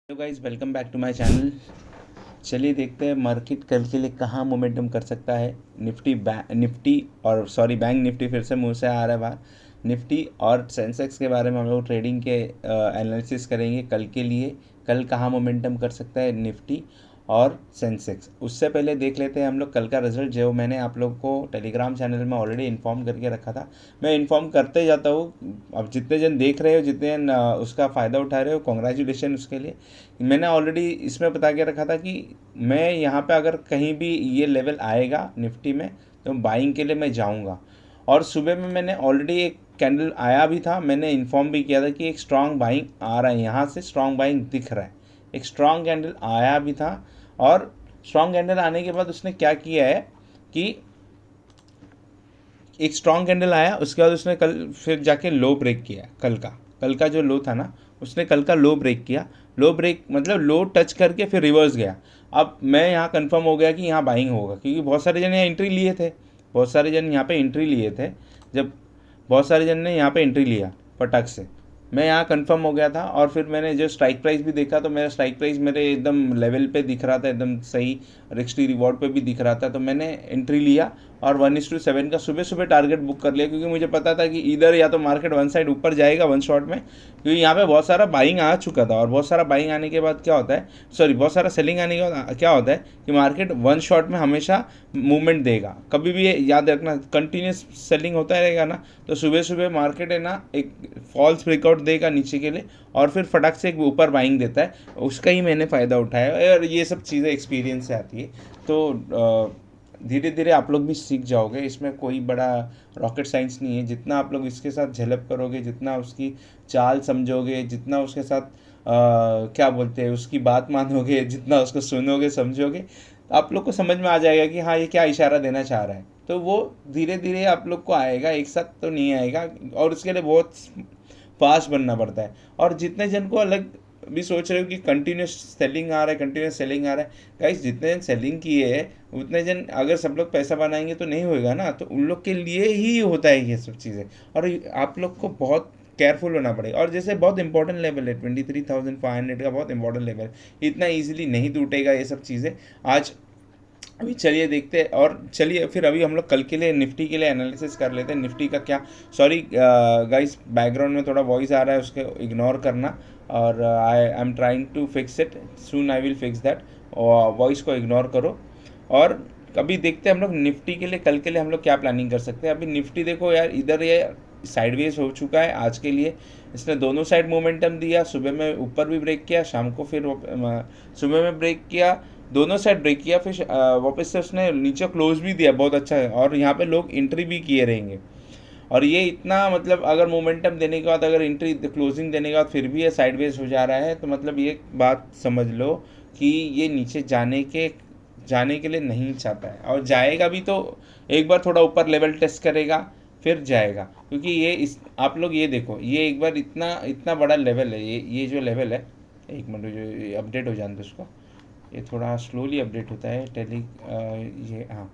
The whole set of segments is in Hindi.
Hello guys, welcome back to my channel. चलिए देखते हैं मार्केट कल के लिए कहाँ मोमेंटम कर सकता है। बैंक निफ्टी फिर से मुंह से आ रहा है बाहर। निफ्टी और सेंसेक्स के बारे में हम लोग ट्रेडिंग के एनालिसिस करेंगे कल के लिए। कल कहाँ मोमेंटम कर सकता है निफ्टी और सेंसेक्स। उससे पहले देख लेते हैं हम लोग कल का रिजल्ट, जो मैंने आप लोग को टेलीग्राम चैनल में ऑलरेडी इन्फॉर्म करके रखा था। मैं इन्फॉर्म करते जाता हूँ। अब जितने जन देख रहे हो, जितने जन उसका फ़ायदा उठा रहे हो, कॉन्ग्रेचुलेशन उसके लिए। मैंने ऑलरेडी इसमें बता के रखा था कि मैं यहाँ पे अगर कहीं भी ये लेवल आएगा निफ्टी में तो बाइंग के लिए मैं जाऊँगा। और सुबह में मैंने ऑलरेडी एक कैंडल आया भी था, मैंने इन्फॉर्म भी किया था कि एक स्ट्रॉन्ग बाइंग आ रहा है, यहाँ से स्ट्रॉन्ग बाइंग दिख रहा है। एक स्ट्रॉन्ग कैंडल आया भी था और स्ट्रॉन्ग कैंडल आने के बाद उसने क्या किया है कि एक स्ट्रॉन्ग कैंडल आया, उसके बाद उसने कल फिर जाके लो ब्रेक किया। कल का जो लो था ना, उसने कल का लो ब्रेक किया। लो ब्रेक मतलब लो टच करके फिर रिवर्स गया। अब मैं यहाँ कंफर्म हो गया कि यहाँ बाइंग होगा, क्योंकि बहुत सारे जन यहाँ एंट्री लिए थे। बहुत सारे जन यहाँ पे एंट्री लिए थे। जब बहुत सारे जन ने यहाँ पे एंट्री लिया फटक से, मैं यहाँ कंफर्म हो गया था। और फिर मैंने जो स्ट्राइक प्राइस भी देखा तो मेरा स्ट्राइक प्राइस मेरे एकदम लेवल पे दिख रहा था, एकदम सही रिस्क फ्री रिवॉर्ड पे भी दिख रहा था। तो मैंने एंट्री लिया और 1:7 का सुबह सुबह टारगेट बुक कर लिया, क्योंकि मुझे पता था कि इधर या तो मार्केट वन साइड ऊपर जाएगा वन शॉट में, क्योंकि यहाँ पे बहुत सारा बाइंग आ चुका था। और बहुत सारा बाइंग आने के बाद क्या होता है, बहुत सारा सेलिंग आने के बाद क्या होता है कि मार्केट वन शॉट में हमेशा मूवमेंट देगा। कभी भी याद रखना, कंटिन्यूस सेलिंग होता रहेगा ना, तो सुबह सुबह मार्केट है ना एक फॉल्स ब्रेकआउट देगा नीचे के लिए और फिर फटक से एक ऊपर बाइंग देता है। उसका ही मैंने फ़ायदा उठाया और ये सब चीज़ें एक्सपीरियंस से आती है। तो धीरे धीरे आप लोग भी सीख जाओगे। इसमें कोई बड़ा रॉकेट साइंस नहीं है। जितना आप लोग इसके साथ झेलप करोगे, जितना उसकी चाल समझोगे, जितना उसके साथ क्या बोलते हैं उसकी बात मानोगे, जितना उसको सुनोगे समझोगे, तो आप लोग को समझ में आ जाएगा कि हाँ ये क्या इशारा देना चाह रहा है। तो वो धीरे धीरे आप लोग को आएगा, एक साथ तो नहीं आएगा। और उसके लिए बहुत फास्ट बनना पड़ता है। और जितने जन को अलग भी सोच रहे हो कि कंटिन्यूस सेलिंग आ रहा है, कंटिन्यूस सेलिंग आ रहा है, गाइस जितने जन सेलिंग किए हैं उतने जन अगर सब लोग पैसा बनाएंगे तो नहीं होएगा ना। तो उन लोग के लिए ही होता है ये सब चीज़ें। और आप लोग को बहुत केयरफुल होना पड़ेगा। और जैसे बहुत इंपॉर्टेंट लेवल है 23,500 का, बहुत इंपॉर्टेंट लेवल है। इतना ईजिली नहीं टूटेगा ये सब चीज़ें आज। अभी चलिए देखते हैं। और चलिए फिर अभी हम लोग कल के लिए निफ्टी के लिए एनालिसिस कर लेते हैं। निफ्टी का क्या, सॉरी गाइस बैकग्राउंड में थोड़ा वॉइस आ रहा है, उसको इग्नोर करना। और I am trying to fix it soon, I will fix that. Voice को इग्नोर करो। और अभी देखते हैं हम लोग निफ्टी के लिए कल के लिए हम लोग क्या प्लानिंग कर सकते हैं। अभी निफ्टी देखो यार, इधर ये साइडवेज हो चुका है आज के लिए। इसने दोनों साइड मोमेंटम दिया, सुबह में ऊपर भी ब्रेक किया, शाम को फिर सुबह में ब्रेक किया, दोनों साइड ब्रेक किया, फिर वापस से उसने नीचे क्लोज भी दिया, बहुत अच्छा है। और यहाँ पे लोग एंट्री भी किए रहेंगे। और ये इतना मतलब अगर मोमेंटम देने के बाद, अगर एंट्री क्लोजिंग देने के बाद फिर भी ये साइडवेज हो जा रहा है, तो मतलब ये बात समझ लो कि ये नीचे जाने के लिए नहीं चाहता है। और जाएगा भी तो एक बार थोड़ा ऊपर लेवल टेस्ट करेगा फिर जाएगा। क्योंकि ये इस आप लोग ये देखो, ये एक बार इतना इतना बड़ा लेवल है, ये जो लेवल है, एक मिनट जो अपडेट हो जाने दो उसको, ये थोड़ा स्लोली अपडेट होता है ये हाँ,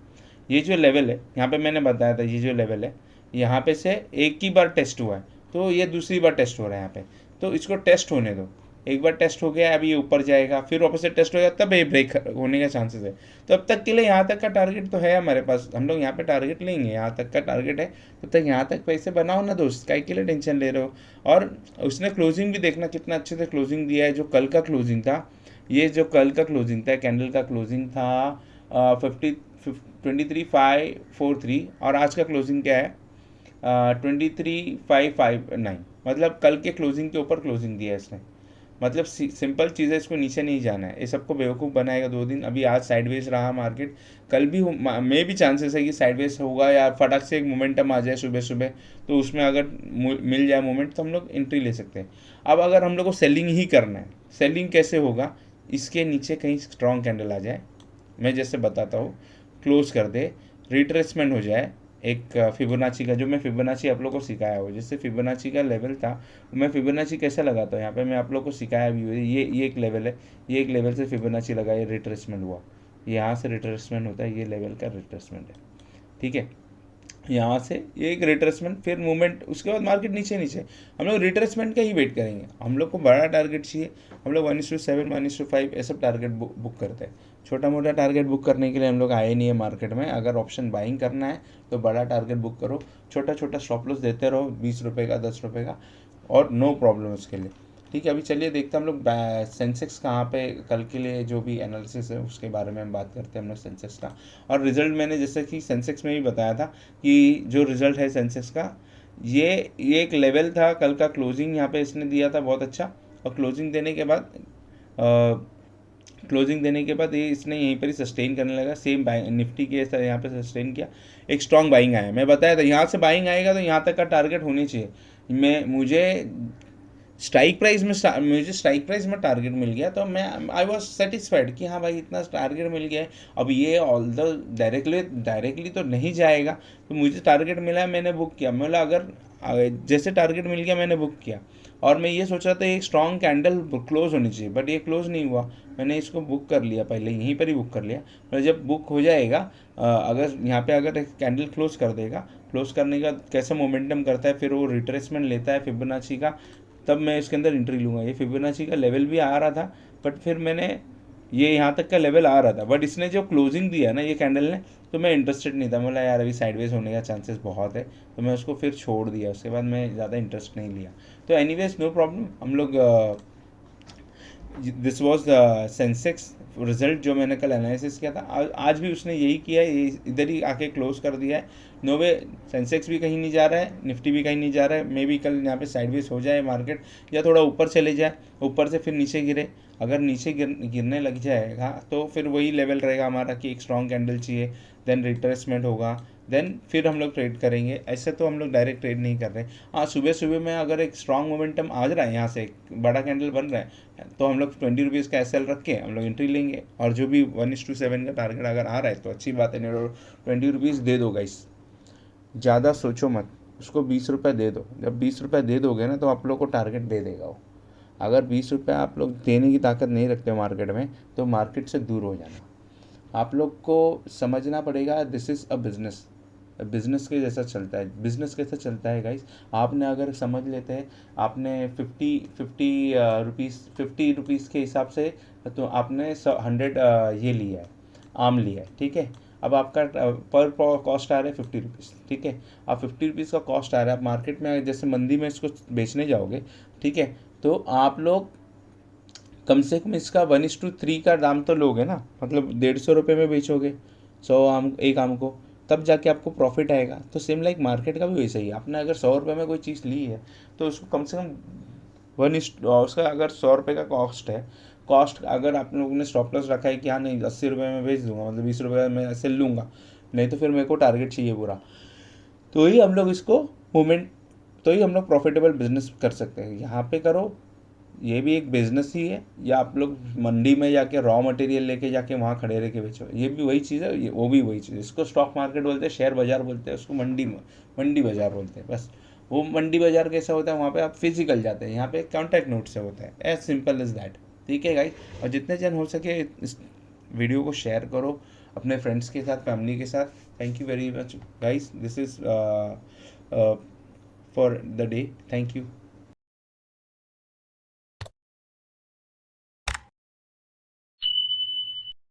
ये जो लेवल है यहाँ पे मैंने बताया था, ये जो लेवल है यहाँ पे से एक ही बार टेस्ट हुआ है, तो ये दूसरी बार टेस्ट हो रहा है यहाँ पे। तो इसको टेस्ट होने दो। एक बार टेस्ट हो गया, अभी ये ऊपर जाएगा, फिर वापस से टेस्ट होगा, तब ये ब्रेक होने का चांसेस है। तो अब तक के लिए यहाँ तक का टारगेट तो है हमारे पास, हम लोग यहाँ पे टारगेट लेंगे, यहाँ तक का टारगेट है। तब तक यहाँ तक पैसे बनाओ ना दोस्त, काय के लिए टेंशन ले रहे हो। और उसने क्लोजिंग भी देखना कितना अच्छे से क्लोजिंग दिया है। जो कल का क्लोजिंग था, ये जो कल का क्लोजिंग था, कैंडल का क्लोजिंग था 23,543, और आज का क्लोजिंग क्या है 23,559। मतलब कल के क्लोजिंग के ऊपर क्लोजिंग दिया है इसने। मतलब सिंपल चीज़ है, इसको नीचे नहीं जाना है। ये सबको बेवकूफ़ बनाएगा 2 दिन। अभी आज साइडवेज रहा मार्केट, कल भी में भी चांसेस है कि साइडवेज होगा या फटाक से एक मोमेंटम आ जाए सुबह सुबह, तो उसमें अगर मिल जाए मोमेंट तो हम लोग एंट्री ले सकते हैं। अब अगर हम लोग को सेलिंग ही करना है, सेलिंग कैसे होगा, इसके नीचे कहीं स्ट्रॉन्ग कैंडल आ जाए, मैं जैसे बताता हूँ, क्लोज कर दे, रिट्रेसमेंट हो जाए एक फिबोनाची का, जो मैं फिबोनाची आप लोग को सिखाया हो। जैसे फिबोनाची का लेवल था, मैं फिबोनाची कैसे लगाता हूँ यहाँ पे मैं आप लोग को सिखाया भी हुआ। ये एक लेवल है, ये एक लेवल से फिबोनाची लगा, ये रिट्रेसमेंट हुआ, ये यहाँ से रिट्रेसमेंट होता है, ये लेवल का रिट्रेसमेंट है, ठीक है। यहाँ से ये एक रिट्रेसमेंट, फिर मूवमेंट, उसके बाद मार्केट नीचे नीचे। हम लोग रिट्रेसमेंट का ही वेट करेंगे। हम लोग को बड़ा टारगेट चाहिए, हम लोग 1:7 1:5 ऐसे टारगेट बुक करते हैं। छोटा मोटा टारगेट बुक करने के लिए हम लोग आए नहीं है मार्केट में। अगर ऑप्शन बाइंग करना है तो बड़ा टारगेट बुक करो, छोटा छोटा स्टॉप लॉस देते रहो, 20 रुपये का 10 रुपये का, और नो प्रॉब्लम उसके लिए। ठीक है, अभी चलिए देखते हैं हम लोग सेंसेक्स कहाँ पे कल के लिए जो भी एनालिसिस है उसके बारे में हम बात करते हैं हम लोग सेंसेक्स का। और रिजल्ट मैंने जैसे कि सेंसेक्स में भी बताया था कि जो रिजल्ट है सेंसेक्स का, ये एक लेवल था। कल का क्लोजिंग यहाँ पे इसने दिया था बहुत अच्छा, और क्लोजिंग देने के बाद ये इसने यहीं पर ही सस्टेन करने लगा। सेम निफ्टी के यहाँ पे सस्टेन किया, एक स्ट्रॉन्ग बाइंग आया। मैं बताया था यहाँ से बाइंग आएगा तो यहाँ तक का टारगेट होनी चाहिए। मुझे स्ट्राइक प्राइस में टारगेट मिल गया तो मैं आई वॉज सेटिस्फाइड कि हाँ भाई इतना टारगेट मिल गया है। अब ये ऑल द डायरेक्टली तो नहीं जाएगा, तो मुझे टारगेट मिला है, मैंने बुक किया। मतलब अगर जैसे टारगेट मिल गया मैंने बुक किया, और मैं ये सोच रहा था एक स्ट्रॉन्ग कैंडल क्लोज होनी चाहिए, बट ये क्लोज नहीं हुआ। मैंने इसको बुक कर लिया, पहले यहीं पर ही बुक कर लिया। पर जब बुक हो जाएगा, अगर यहाँ पे अगर एक कैंडल क्लोज कर देगा, क्लोज करने का कैसा मोमेंटम करता है, फिर वो रिट्रेसमेंट लेता है फिबोनाची का, तब मैं इसके अंदर एंट्री लूँगा। ये फिबोनाची का लेवल भी आ रहा था, बट फिर मैंने ये यहाँ तक का लेवल आ रहा था, बट इसने जो क्लोजिंग दिया ना ये कैंडल ने, तो मैं इंटरेस्टेड नहीं था। बोला यार अभी साइडवेज होने का चांसेस बहुत है, तो मैं उसको फिर छोड़ दिया। उसके बाद मैं ज़्यादा इंटरेस्ट नहीं लिया। तो एनीवेज नो प्रॉब्लम। हम लोग this was the Sensex result जो मैंने कल एनालिसिस किया था। आज भी उसने यही किया है, ये इधर ही आके क्लोज कर दिया है। नो वे, सेंसेक्स भी कहीं नहीं जा रहा है, निफ्टी भी कहीं नहीं जा रहा है। मे बी कल यहाँ पे साइडवेज हो जाए मार्केट, या थोड़ा ऊपर चले जाए, ऊपर से फिर नीचे गिरे। अगर नीचे गिरने लग जाएगा तो फिर वही लेवल रहेगा हमारा कि एक स्ट्रॉन्ग कैंडल चाहिए, देन रिट्रेसमेंट होगा, देन फिर हम लोग ट्रेड करेंगे। ऐसे तो हम लोग डायरेक्ट ट्रेड नहीं कर रहे। हाँ, सुबह सुबह में अगर एक स्ट्रॉन्ग मोमेंटम आ रहा है, यहाँ से एक बड़ा कैंडल बन रहा है, तो हम लोग 20 रुपीज़ का एसएल रख के हम लोग एंट्री लेंगे। और जो भी 1:7 का टारगेट अगर आ रहा है तो अच्छी बात है, नहीं 20 रुपीज़ दे दो गाइस, ज़्यादा सोचो मत, उसको 20 रुपये दे दो। जब 20 रुपये दे दोगे ना तो आप लोग को टारगेट दे देगा वो। अगर 20 रुपये आप लोग देने की ताकत नहीं रखते मार्केट में, तो मार्केट से दूर हो जाना। आप लोग को समझना पड़ेगा this is a business. Business के जैसा चलता है। बिज़नेस कैसा चलता है गाइस, आपने अगर समझ लेते हैं, आपने 50 रुपीज़ के हिसाब से, तो आपने 100 ये लिया है, आम लिया है, ठीक है। अब आपका पर कॉस्ट आ रहा है 50 रुपीज़, ठीक है। अब 50 रुपीज़ का कॉस्ट आ रहा है, आप मार्केट में जैसे मंदी में इसको बेचने जाओगे, ठीक है, तो आप लोग कम से कम इसका 1:3 का दाम तो लोगे ना, मतलब 150 रुपये में बेचोगे 100 आम को, तब जाके आपको प्रॉफिट आएगा। तो सेम लाइक मार्केट का भी वैसा ही है। आपने अगर 100 रुपये में कोई चीज़ ली है तो उसको कम से कम उसका अगर 100 रुपये का कॉस्ट है, कॉस्ट अगर आप लोगों ने स्टॉप लॉस रखा है कि हाँ नहीं 80 रुपये में बेच दूंगा, मतलब 20 रुपये में ऐसे लूँगा, नहीं तो फिर मेरे को टारगेट चाहिए पूरा, तो ही हम लोग इसको मूवमेंट, तो ही हम लोग प्रॉफिटेबल बिजनेस कर सकते हैं। यहाँ पे करो, ये भी एक बिजनेस ही है। या आप लोग मंडी में जाके रॉ मटेरियल लेके जाके वहाँ खड़े रह के बेचो, ये भी वही चीज़ है, वो भी वही चीज़ है। इसको स्टॉक मार्केट बोलते हैं, शेयर बाजार बोलते हैं, उसको मंडी बाजार बोलते हैं। बस वो मंडी बाजार कैसा होता है, वहाँ पे आप फिजिकल जाते हैं, यहाँ पे कॉन्टैक्ट नोट से होता है, एज सिंपल एज दैट। ठीक है गाइस, और जितने जन हो सके इस वीडियो को शेयर करो अपने फ्रेंड्स के साथ, फैमिली के साथ। Thank you very much guys, this is for the day. Thank you.